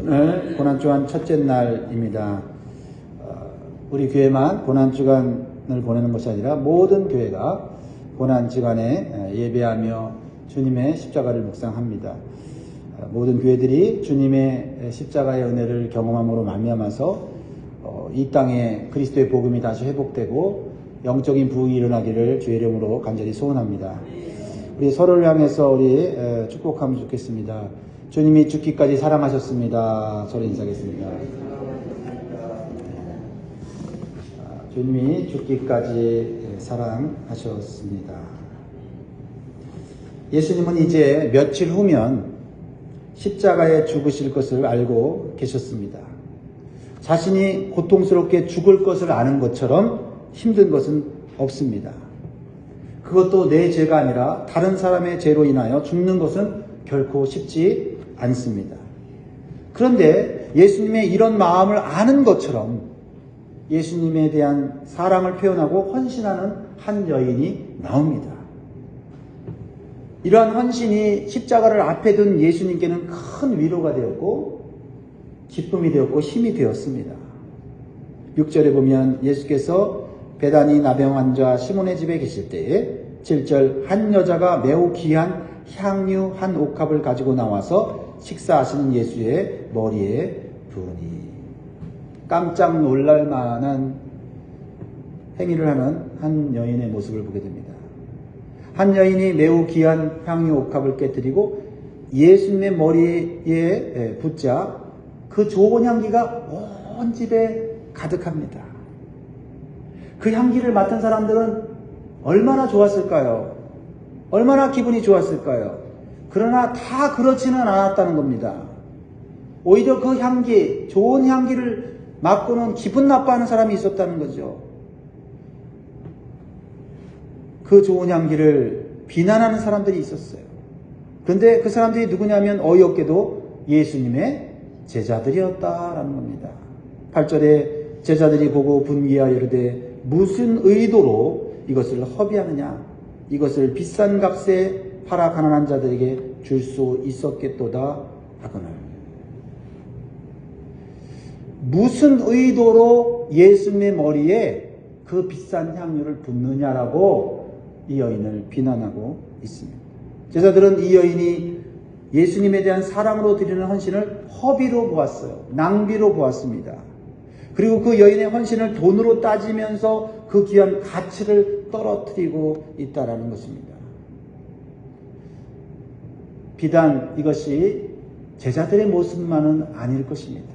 오늘 고난주간 첫째 날입니다. 우리 교회만 고난주간을 보내는 것이 아니라 모든 교회가 고난주간에 예배하며 주님의 십자가를 묵상합니다. 모든 교회들이 주님의 십자가의 은혜를 경험함으로 말미암아서 이 땅에 그리스도의 복음이 다시 회복되고 영적인 부흥이 일어나기를 주의 이름으로 간절히 소원합니다. 우리 서로를 향해서 우리 축복하면 좋겠습니다. 주님이 죽기까지 사랑하셨습니다. 서로 인사하겠습니다. 주님이 죽기까지 사랑하셨습니다. 예수님은 이제 며칠 후면 십자가에 죽으실 것을 알고 계셨습니다. 자신이 고통스럽게 죽을 것을 아는 것처럼 힘든 것은 없습니다. 그것도 내 죄가 아니라 다른 사람의 죄로 인하여 죽는 것은 결코 쉽지 않습니다. 그런데 예수님의 이런 마음을 아는 것처럼 예수님에 대한 사랑을 표현하고 헌신하는 한 여인이 나옵니다. 이러한 헌신이 십자가를 앞에 둔 예수님께는 큰 위로가 되었고 기쁨이 되었고 힘이 되었습니다. 6절에 보면 예수께서 베다니 나병 환자 시몬의 집에 계실 때에 7절 한 여자가 매우 귀한 향유 한 옥합을 가지고 나와서 식사하시는 예수의 머리에 부으니 깜짝 놀랄 만한 행위를 하는 한 여인의 모습을 보게 됩니다. 한 여인이 매우 귀한 향유 옥합을 깨뜨리고 예수님의 머리에 붓자 그 좋은 향기가 온 집에 가득합니다. 그 향기를 맡은 사람들은 얼마나 좋았을까요? 얼마나 기분이 좋았을까요? 그러나 다 그렇지는 않았다는 겁니다. 오히려 그 향기, 좋은 향기를 맡고는 기분 나빠하는 사람이 있었다는 거죠. 그 좋은 향기를 비난하는 사람들이 있었어요. 그런데 그 사람들이 누구냐면 어이없게도 예수님의 제자들이었다라는 겁니다. 8절에 제자들이 보고 분기하여 이르되 무슨 의도로 이것을 허비하느냐? 이것을 비싼 값에 팔아 가난한 자들에게 줄 수 있었겠도다 하거늘. 무슨 의도로 예수님의 머리에 그 비싼 향유를 붓느냐라고 이 여인을 비난하고 있습니다. 제자들은 이 여인이 예수님에 대한 사랑으로 드리는 헌신을 허비로 보았어요. 낭비로 보았습니다. 그리고 그 여인의 헌신을 돈으로 따지면서 그 귀한 가치를 떨어뜨리고 있다라는 것입니다. 비단 이것이 제자들의 모습만은 아닐 것입니다.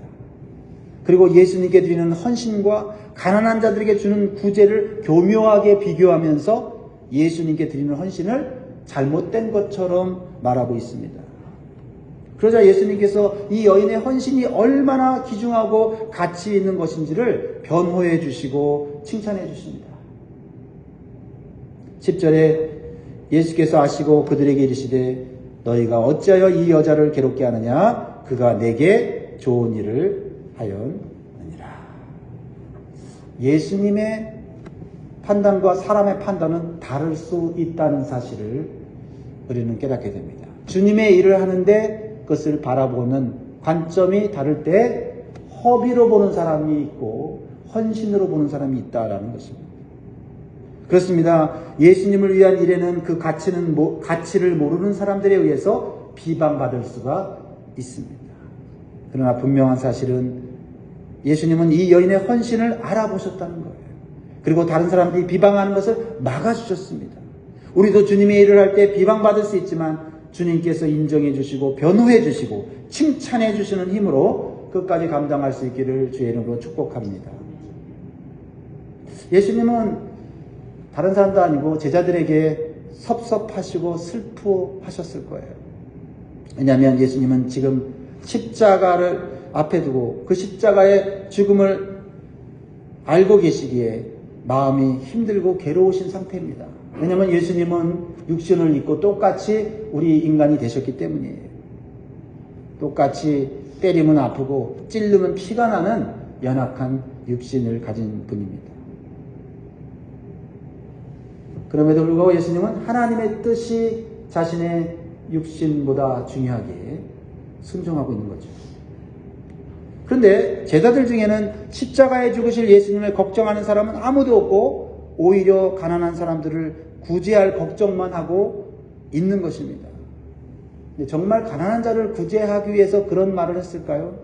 그리고 예수님께 드리는 헌신과 가난한 자들에게 주는 구제를 교묘하게 비교하면서 예수님께 드리는 헌신을 잘못된 것처럼 말하고 있습니다. 그러자 예수님께서 이 여인의 헌신이 얼마나 귀중하고 가치 있는 것인지를 변호해 주시고 칭찬해 주십니다. 10절에 예수께서 아시고 그들에게 이르시되 너희가 어찌하여 이 여자를 괴롭게 하느냐? 그가 내게 좋은 일을 하였느니라. 예수님의 판단과 사람의 판단은 다를 수 있다는 사실을 우리는 깨닫게 됩니다. 주님의 일을 하는데 그것을 바라보는 관점이 다를 때 허비로 보는 사람이 있고 헌신으로 보는 사람이 있다라는 것입니다. 그렇습니다. 예수님을 위한 일에는 그 가치를 모르는 사람들에 의해서 비방받을 수가 있습니다. 그러나 분명한 사실은 예수님은 이 여인의 헌신을 알아보셨다는 거예요. 그리고 다른 사람들이 비방하는 것을 막아주셨습니다. 우리도 주님의 일을 할 때 비방받을 수 있지만 주님께서 인정해 주시고 변호해 주시고 칭찬해 주시는 힘으로 끝까지 감당할 수 있기를 주의 이름으로 축복합니다. 예수님은 다른 사람도 아니고 제자들에게 섭섭하시고 슬퍼하셨을 거예요. 왜냐하면 예수님은 지금 십자가를 앞에 두고 그 십자가의 죽음을 알고 계시기에 마음이 힘들고 괴로우신 상태입니다. 왜냐하면 예수님은 육신을 입고 똑같이 우리 인간이 되셨기 때문이에요. 똑같이 때리면 아프고 찔르면 피가 나는 연약한 육신을 가진 분입니다. 그럼에도 불구하고 예수님은 하나님의 뜻이 자신의 육신보다 중요하게 순종하고 있는 거죠. 그런데 제자들 중에는 십자가에 죽으실 예수님을 걱정하는 사람은 아무도 없고 오히려 가난한 사람들을 구제할 걱정만 하고 있는 것입니다. 근데 정말 가난한 자를 구제하기 위해서 그런 말을 했을까요?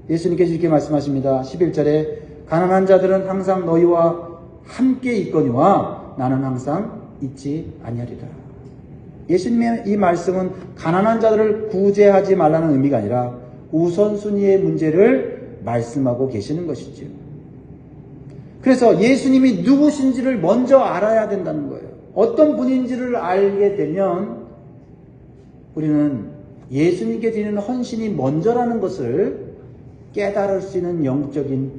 예수님께서 이렇게 말씀하십니다. 11절에 가난한 자들은 항상 너희와 함께 있거니와 나는 항상 있지 아니하리라. 예수님의 이 말씀은 가난한 자들을 구제하지 말라는 의미가 아니라 우선순위의 문제를 말씀하고 계시는 것이죠. 그래서 예수님이 누구신지를 먼저 알아야 된다는 거예요. 어떤 분인지를 알게 되면 우리는 예수님께 드리는 헌신이 먼저라는 것을 깨달을 수 있는 영적인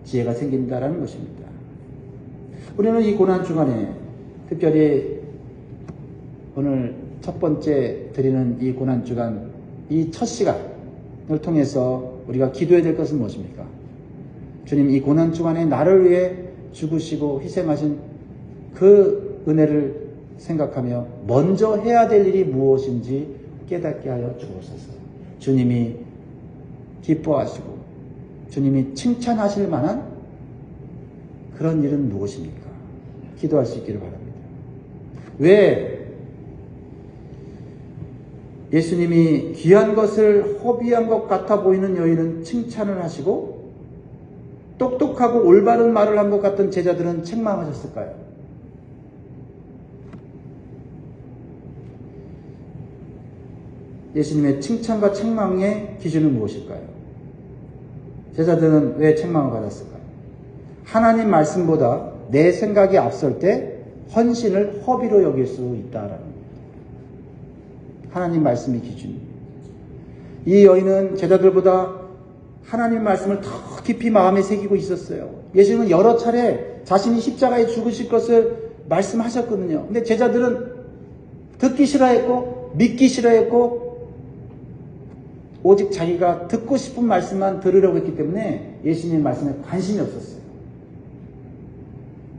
지혜가 생긴다는 것입니다. 우리는 이 고난주간에 특별히 오늘 첫 번째 드리는 이 고난주간 이 첫 시간을 통해서 우리가 기도해야 될 것은 무엇입니까? 주님, 이 고난주간에 나를 위해 죽으시고 희생하신 그 은혜를 생각하며 먼저 해야 될 일이 무엇인지 깨닫게 하여 주옵소서. 주님이 기뻐하시고 주님이 칭찬하실 만한 그런 일은 무엇입니까? 기도할 수 있기를 바랍니다. 왜 예수님이 귀한 것을 허비한 것 같아 보이는 여인은 칭찬을 하시고 똑똑하고 올바른 말을 한 것 같은 제자들은 책망하셨을까요? 예수님의 칭찬과 책망의 기준은 무엇일까요? 제자들은 왜 책망을 받았을까요? 하나님 말씀보다 내 생각이 앞설 때 헌신을 허비로 여길 수 있다라는 겁니다. 하나님 말씀이 기준입니다. 이 여인은 제자들보다 하나님 말씀을 더 깊이 마음에 새기고 있었어요. 예수님은 여러 차례 자신이 십자가에 죽으실 것을 말씀하셨거든요. 근데 제자들은 듣기 싫어했고 믿기 싫어했고 오직 자기가 듣고 싶은 말씀만 들으려고 했기 때문에 예수님의 말씀에 관심이 없었어요.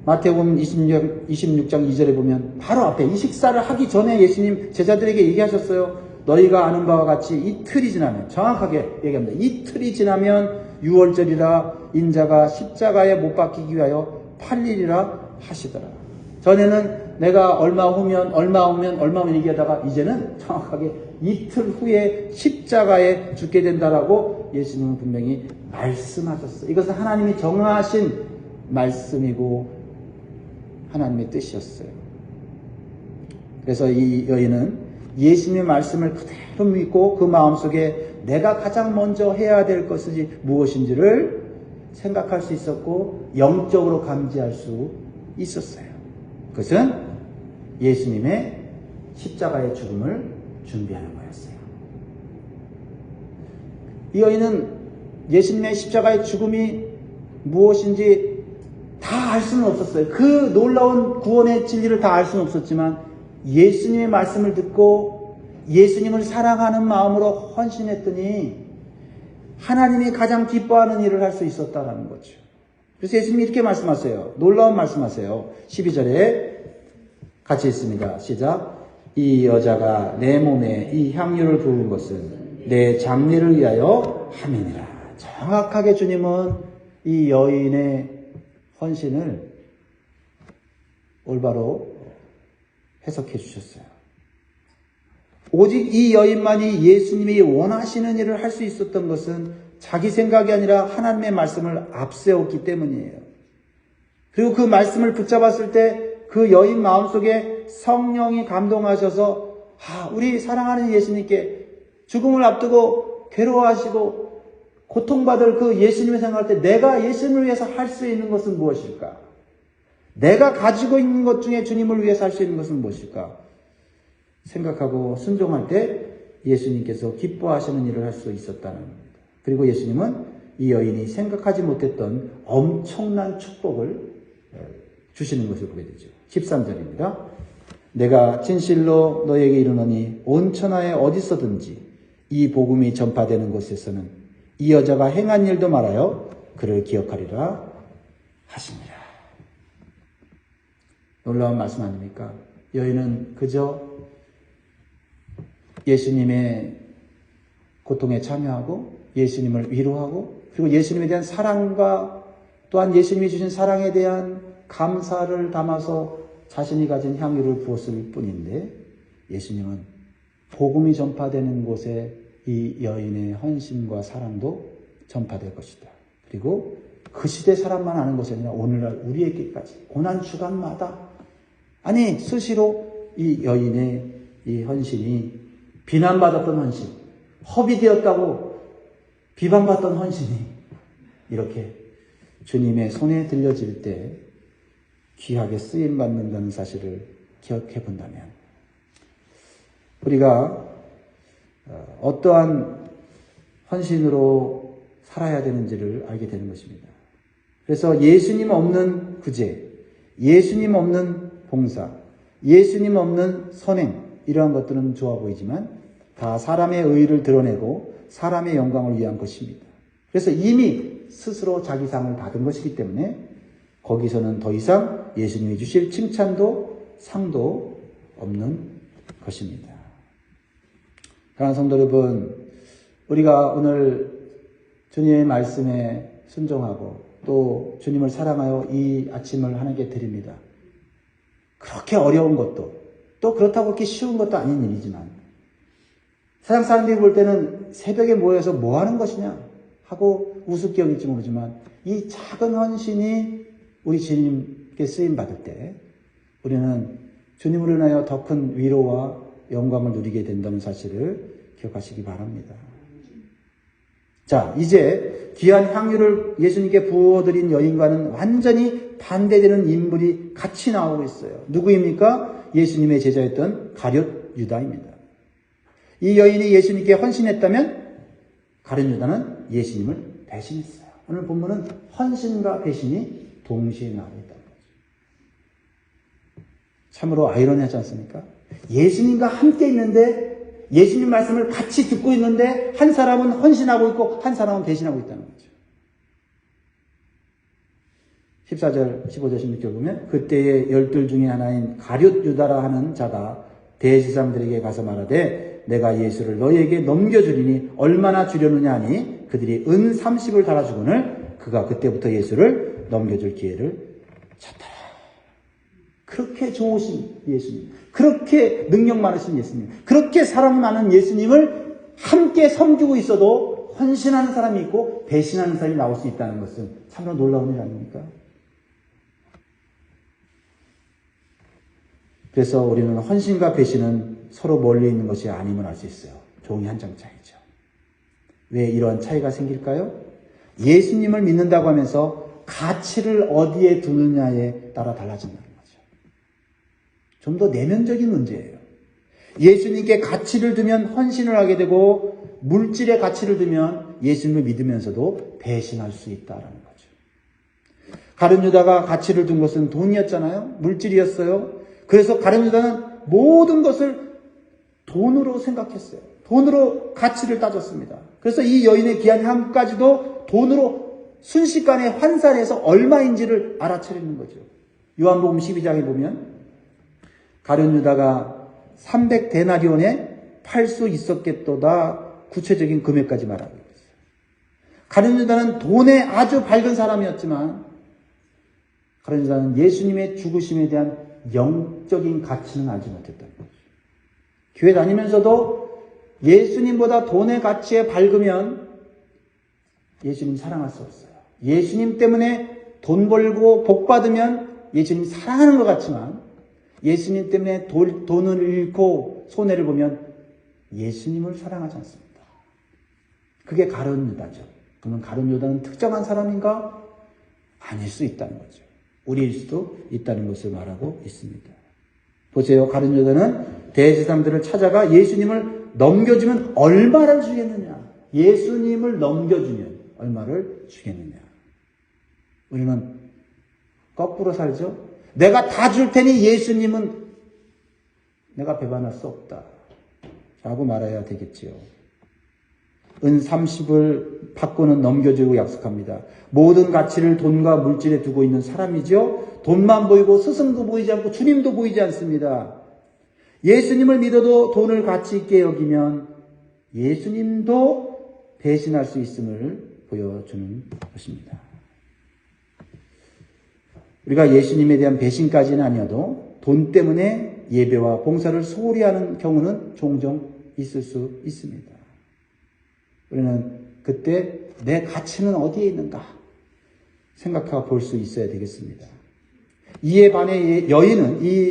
마태복음 26장 2절에 보면 바로 앞에 이 식사를 하기 전에 예수님 제자들에게 얘기하셨어요. 너희가 아는 바와 같이 이틀이 지나면, 정확하게 얘기합니다. 이틀이 지나면 유월절이라 인자가 십자가에 못 박히기 위하여 팔리리라 하시더라. 전에는 내가 얼마 후면 얘기하다가 이제는 정확하게 이틀 후에 십자가에 죽게 된다라고 예수님은 분명히 말씀하셨어요. 이것은 하나님이 정하신 말씀이고 하나님의 뜻이었어요. 그래서 이 여인은 예수님의 말씀을 그대로 믿고 그 마음속에 내가 가장 먼저 해야 될 것이 무엇인지를 생각할 수 있었고 영적으로 감지할 수 있었어요. 그것은 예수님의 십자가의 죽음을 준비하는 거였어요. 이 여인은 예수님의 십자가의 죽음이 무엇인지 다 알 수는 없었어요. 그 놀라운 구원의 진리를 다 알 수는 없었지만 예수님의 말씀을 듣고 예수님을 사랑하는 마음으로 헌신했더니 하나님이 가장 기뻐하는 일을 할 수 있었다는 거죠. 그래서 예수님이 이렇게 말씀하세요. 놀라운 말씀하세요. 12절에 같이 있습니다. 시작. 이 여자가 내 몸에 이 향유를 부은 것은 내 장례를 위하여 함이니라. 정확하게 주님은 이 여인의 헌신을 올바로 해석해 주셨어요. 오직 이 여인만이 예수님이 원하시는 일을 할 수 있었던 것은 자기 생각이 아니라 하나님의 말씀을 앞세웠기 때문이에요. 그리고 그 말씀을 붙잡았을 때 그 여인 마음속에 성령이 감동하셔서 우리 사랑하는 예수님께 죽음을 앞두고 괴로워하시고 고통받을 그 예수님을 생각할 때 내가 예수님을 위해서 할 수 있는 것은 무엇일까? 내가 가지고 있는 것 중에 주님을 위해서 할 수 있는 것은 무엇일까? 생각하고 순종할 때 예수님께서 기뻐하시는 일을 할 수 있었다는 겁니다. 그리고 예수님은 이 여인이 생각하지 못했던 엄청난 축복을 주시는 것을 보게 되죠. 13절입니다. 내가 진실로 너에게 이르노니 온 천하에 어디서든지 이 복음이 전파되는 곳에서는 이 여자가 행한 일도 말하여 그를 기억하리라 하십니다. 놀라운 말씀 아닙니까? 여인은 그저 예수님의 고통에 참여하고 예수님을 위로하고 그리고 예수님에 대한 사랑과 또한 예수님이 주신 사랑에 대한 감사를 담아서 자신이 가진 향유를 부었을 뿐인데 예수님은 복음이 전파되는 곳에 이 여인의 헌신과 사랑도 전파될 것이다. 그리고 그 시대 사람만 아는 것이 아니라 오늘날 우리에게까지 고난 주간마다 아니 수시로 이 여인의 이 헌신이 비난받았던 헌신, 허비되었다고 비방받던 헌신이 이렇게 주님의 손에 들려질 때 귀하게 쓰임받는다는 사실을 기억해 본다면 우리가 어떠한 헌신으로 살아야 되는지를 알게 되는 것입니다. 그래서 예수님 없는 구제, 예수님 없는 봉사, 예수님 없는 선행 이러한 것들은 좋아 보이지만 다 사람의 의의를 드러내고 사람의 영광을 위한 것입니다. 그래서 이미 스스로 자기 상을 받은 것이기 때문에 거기서는 더 이상 예수님이 주실 칭찬도 상도 없는 것입니다. 사랑하는 성도 여러분, 우리가 오늘 주님의 말씀에 순종하고 또 주님을 사랑하여 이 아침을 하나님께 드립니다. 그렇게 어려운 것도 또 그렇다고 그렇게 쉬운 것도 아닌 일이지만 세상 사람들이 볼 때는 새벽에 모여서 뭐 하는 것이냐 하고 우습게 여길지 모르지만 이 작은 헌신이 우리 주님께 쓰임받을 때 우리는 주님으로 인하여 더 큰 위로와 영광을 누리게 된다는 사실을 기억하시기 바랍니다. 자, 이제 귀한 향유를 예수님께 부어드린 여인과는 완전히 반대되는 인물이 같이 나오고 있어요. 누구입니까? 예수님의 제자였던 가룟 유다입니다. 이 여인이 예수님께 헌신했다면 가룟 유다는 예수님을 배신했어요. 오늘 본문은 헌신과 배신이 동시에 나오고 있다는 거죠. 참으로 아이러니하지 않습니까? 예수님과 함께 있는데 예수님 말씀을 같이 듣고 있는데 한 사람은 헌신하고 있고 한 사람은 배신하고 있다는 거죠. 14절, 15절, 16절 보면 그때의 12 중에 하나인 가룟 유다라 하는 자가 대제사장들에게 가서 말하되 내가 예수를 너희에게 넘겨주리니 얼마나 주려느냐 하니 그들이 은 30을 달아주거늘 그가 그때부터 예수를 넘겨줄 기회를 찾더라. 그렇게 좋으신 예수님, 그렇게 능력 많으신 예수님, 그렇게 사랑이 많은 예수님을 함께 섬기고 있어도 헌신하는 사람이 있고 배신하는 사람이 나올 수 있다는 것은 참으로 놀라운 일 아닙니까? 그래서 우리는 헌신과 배신은 서로 멀리 있는 것이 아님을 알 수 있어요. 종이 한 장 차이죠. 왜 이러한 차이가 생길까요? 예수님을 믿는다고 하면서 가치를 어디에 두느냐에 따라 달라진다는 거죠. 좀 더 내면적인 문제예요. 예수님께 가치를 두면 헌신을 하게 되고 물질의 가치를 두면 예수님을 믿으면서도 배신할 수 있다는 거죠. 가룟 유다가 가치를 둔 것은 돈이었잖아요. 물질이었어요. 그래서 가룟 유다는 모든 것을 돈으로 생각했어요. 돈으로 가치를 따졌습니다. 그래서 이 여인의 귀한 향까지도 돈으로 순식간에 환산해서 얼마인지를 알아차리는 거죠. 요한복음 12장에 보면 가룟 유다가 300데나리온에 팔 수 있었겠도다 구체적인 금액까지 말하고 있어요. 가룟 유다는 돈에 아주 밝은 사람이었지만 가룟 유다는 예수님의 죽으심에 대한 영적인 가치는 알지 못했다는 거죠. 교회 다니면서도 예수님보다 돈의 가치에 밝으면 예수님 사랑할 수 없어요. 예수님 때문에 돈 벌고 복 받으면 예수님 사랑하는 것 같지만 예수님 때문에 돈을 잃고 손해를 보면 예수님을 사랑하지 않습니다. 그게 가룟 유다죠. 그러면 가룟 유다는 특정한 사람인가? 아닐 수 있다는 거죠. 우리일 수도 있다는 것을 말하고 있습니다. 보세요. 가룟 유다는 대제사장들을 찾아가 예수님을 넘겨주면 얼마를 주겠느냐. 예수님을 넘겨주면 얼마를 주겠느냐. 우리는 거꾸로 살죠. 내가 다 줄 테니 예수님은 내가 배반할 수 없다 라고 말해야 되겠지요. 은 30을 받고는 넘겨주고 약속합니다. 모든 가치를 돈과 물질에 두고 있는 사람이죠. 돈만 보이고 스승도 보이지 않고 주님도 보이지 않습니다. 예수님을 믿어도 돈을 가치 있게 여기면 예수님도 배신할 수 있음을 보여주는 것입니다. 우리가 예수님에 대한 배신까지는 아니어도 돈 때문에 예배와 봉사를 소홀히 하는 경우는 종종 있을 수 있습니다. 우리는 그때 내 가치는 어디에 있는가 생각해 볼 수 있어야 되겠습니다. 이에 반해 이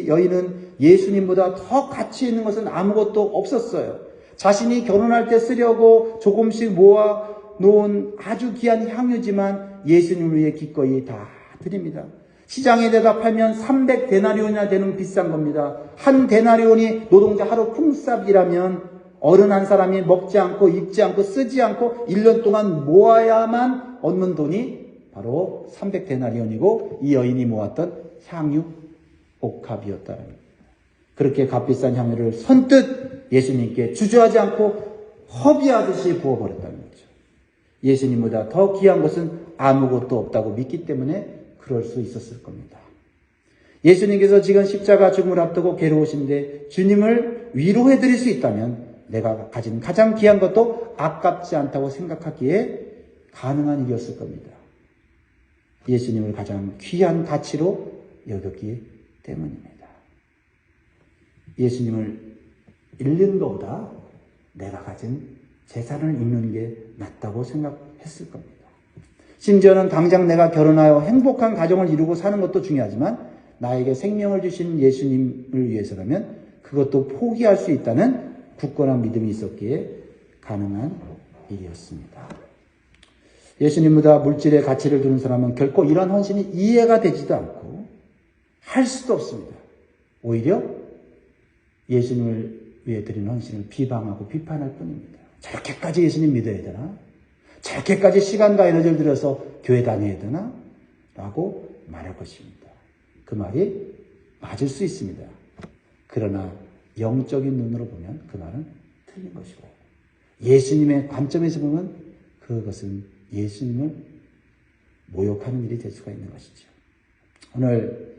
여인은 예수님보다 더 가치 있는 것은 아무것도 없었어요. 자신이 결혼할 때 쓰려고 조금씩 모아 놓은 아주 귀한 향유지만 예수님을 위해 기꺼이 다 드립니다. 시장에 내다 팔면 300데나리온이나 되는 비싼 겁니다. 한 데나리온이 노동자 하루 품삯이라면 어른 한 사람이 먹지 않고 입지 않고 쓰지 않고 1년 동안 모아야만 얻는 돈이 바로 300데나리온이고 이 여인이 모았던 향유 옥합이었다는 겁니다. 그렇게 값비싼 향유를 선뜻 예수님께 주저하지 않고 허비하듯이 부어버렸다는 거죠. 예수님보다 더 귀한 것은 아무것도 없다고 믿기 때문에 그럴 수 있었을 겁니다. 예수님께서 지금 십자가 죽음을 앞두고 괴로우신데 주님을 위로해 드릴 수 있다면 내가 가진 가장 귀한 것도 아깝지 않다고 생각하기에 가능한 일이었을 겁니다. 예수님을 가장 귀한 가치로 여겼기 때문입니다. 예수님을 잃는 것보다 내가 가진 재산을 잃는 게 낫다고 생각했을 겁니다. 심지어는 당장 내가 결혼하여 행복한 가정을 이루고 사는 것도 중요하지만 나에게 생명을 주신 예수님을 위해서라면 그것도 포기할 수 있다는 굳건한 믿음이 있었기에 가능한 일이었습니다. 예수님보다 물질의 가치를 두는 사람은 결코 이런 헌신이 이해가 되지도 않고 할 수도 없습니다. 오히려 예수님을 위해 드리는 헌신을 비방하고 비판할 뿐입니다. 저렇게까지 예수님 믿어야 되나? 저렇게까지 시간과 에너지를 들여서 교회 다녀야 되나? 라고 말할 것입니다. 그 말이 맞을 수 있습니다. 그러나 영적인 눈으로 보면 그 말은 틀린 것이고 예수님의 관점에서 보면 그것은 예수님을 모욕하는 일이 될 수가 있는 것이죠. 오늘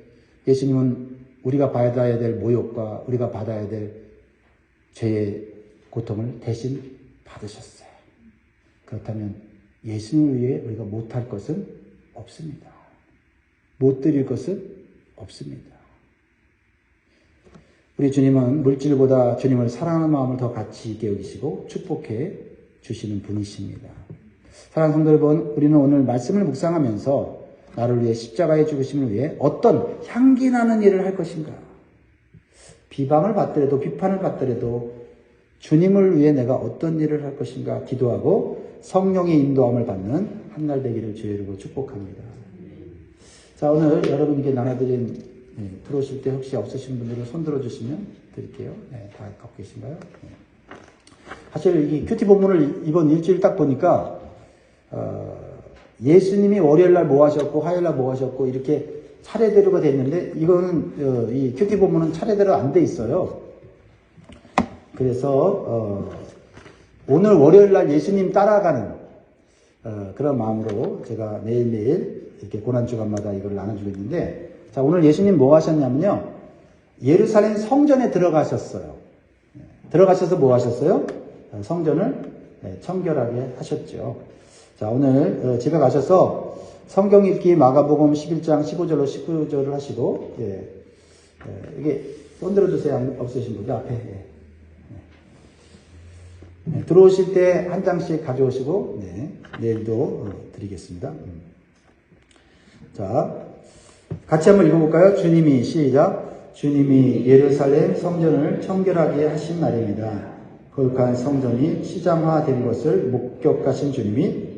예수님은 우리가 받아야 될 모욕과 우리가 받아야 될 죄의 고통을 대신 받으셨어요. 그렇다면 예수님을 위해 우리가 못할 것은 없습니다. 못 드릴 것은 없습니다. 우리 주님은 물질보다 주님을 사랑하는 마음을 더 가치 있게 여기시고 축복해 주시는 분이십니다. 사랑하는 성도 여러분, 우리는 오늘 말씀을 묵상하면서 나를 위해 십자가의 죽으심을 위해 어떤 향기 나는 일을 할 것인가? 비방을 받더라도 비판을 받더라도 주님을 위해 내가 어떤 일을 할 것인가 기도하고 성령의 인도함을 받는 한날 되기를 주의 이름으로 축복합니다. 자, 오늘 여러분께 나눠드린 들어오실 때 혹시 없으신 분들은 손 들어주시면 드릴게요. 네, 다 갖고 계신가요? 네. 사실 이 큐티 본문을 이번 일주일 딱 보니까 예수님이 월요일날 뭐 하셨고 화요일날 뭐 하셨고 이렇게 차례대로가 돼 있는데 이거는 이 큐티 본문은 차례대로 안 돼 있어요. 그래서 오늘 월요일날 예수님 따라가는 그런 마음으로 제가 매일매일 이렇게 고난주간마다 이걸 나눠주고 있는데 자, 오늘 예수님 뭐 하셨냐면요. 예루살렘 성전에 들어가셨어요. 들어가셔서 뭐 하셨어요? 성전을 청결하게 하셨죠. 자, 오늘 집에 가셔서 성경 읽기 마가복음 11장 15절로 19절을 하시고 이게 손 들어주세요. 없으신 분들 앞에. 들어오실 때 한 장씩 가져오시고 내일도 드리겠습니다. 자, 같이 한번 읽어볼까요? 주님이 시작. 주님이 예루살렘 성전을 청결하게 하신 날입니다. 거룩한 성전이 시장화된 것을 목격하신 주님이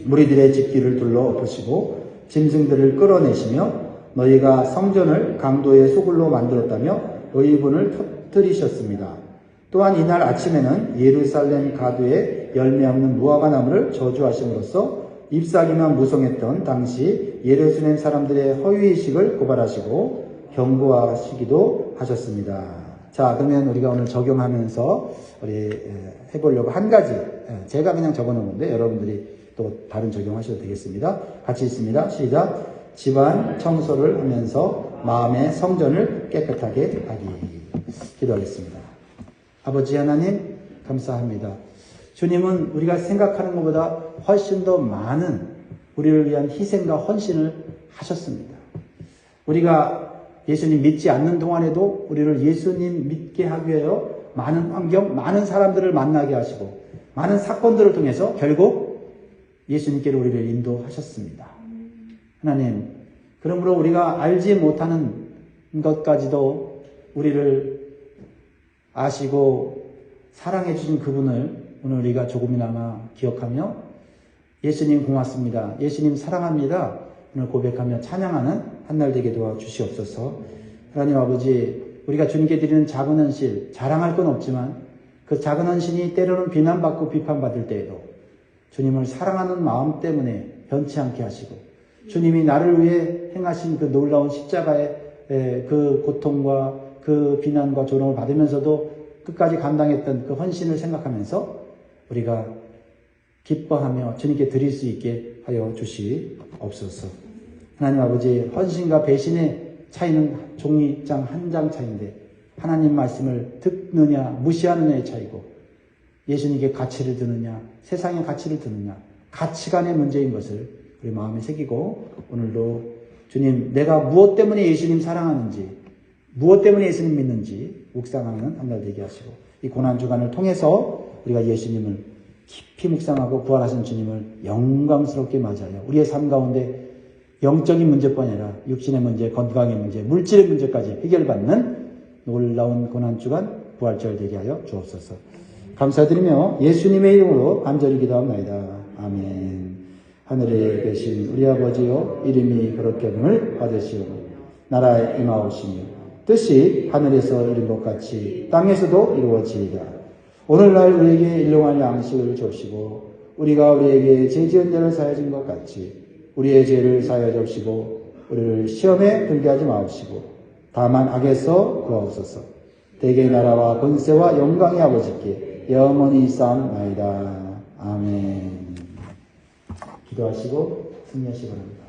무리들의 집길을 둘러 엎으시고 짐승들을 끌어내시며 너희가 성전을 강도의 소굴로 만들었다며 의분을 터뜨리셨습니다. 또한 이날 아침에는 예루살렘 가두에 열매 없는 무화과 나무를 저주하심으로써 잎사귀만 무성했던 당시 예루살렘 사람들의 허위의식을 고발하시고 경고하시기도 하셨습니다. 자, 그러면 우리가 오늘 적용하면서 우리 해보려고 한 가지 제가 그냥 적어놓은 건데 여러분들이 또 다른 적용하셔도 되겠습니다. 같이 있습니다. 시작. 집안 청소를 하면서 마음의 성전을 깨끗하게 하기. 기도하겠습니다. 아버지 하나님 감사합니다. 주님은 우리가 생각하는 것보다 훨씬 더 많은 우리를 위한 희생과 헌신을 하셨습니다. 우리가 예수님 믿지 않는 동안에도 우리를 예수님 믿게 하기 위하여 많은 환경, 많은 사람들을 만나게 하시고 많은 사건들을 통해서 결국 예수님께로 우리를 인도하셨습니다. 하나님, 그러므로 우리가 알지 못하는 것까지도 우리를 아시고 사랑해 주신 그분을 오늘 우리가 조금이나마 기억하며 예수님 고맙습니다, 예수님 사랑합니다 오늘 고백하며 찬양하는 한날 되게 도와주시옵소서. 하나님 아버지, 우리가 주님께 드리는 작은 헌신, 자랑할 건 없지만 그 작은 헌신이 때로는 비난받고 비판받을 때에도 주님을 사랑하는 마음 때문에 변치 않게 하시고 주님이 나를 위해 행하신 그 놀라운 십자가의 그 고통과 그 비난과 조롱을 받으면서도 끝까지 감당했던 그 헌신을 생각하면서 우리가 기뻐하며 주님께 드릴 수 있게 하여 주시옵소서. 하나님 아버지, 헌신과 배신의 차이는 종이장 한 장 차이인데 하나님 말씀을 듣느냐 무시하느냐의 차이고 예수님께 가치를 두느냐 세상의 가치를 두느냐 가치관의 문제인 것을 우리 마음에 새기고 오늘도 주님, 내가 무엇 때문에 예수님 사랑하는지 무엇 때문에 예수님 믿는지 묵상하는 한 날 되게 하시고 이 고난주간을 통해서 우리가 예수님을 깊이 묵상하고 부활하신 주님을 영광스럽게 맞이하여 우리의 삶 가운데 영적인 문제뿐 아니라 육신의 문제, 건강의 문제, 물질의 문제까지 해결받는 놀라운 고난주간 부활절 되게 하여 주옵소서. 감사드리며 예수님의 이름으로 간절히 기도합니다. 아멘. 하늘에 계신 우리 아버지여, 이름이 거룩함을 받으시오며 나라에 임하오시며 뜻이 하늘에서 이룬 것 같이 땅에서도 이루어지이다. 오늘날 우리에게 일용할 양식을 주시고 우리가 우리에게 죄 지은 자를 사하여 준 것 같이 우리의 죄를 사하여 주시고 우리를 시험에 들게 하지 마옵시고 다만 악에서 구하옵소서. 대개의 나라와 권세와 영광의 아버지께 영원히 있사옵나이다. 아멘. 기도하시고 승리하시기 바랍니다.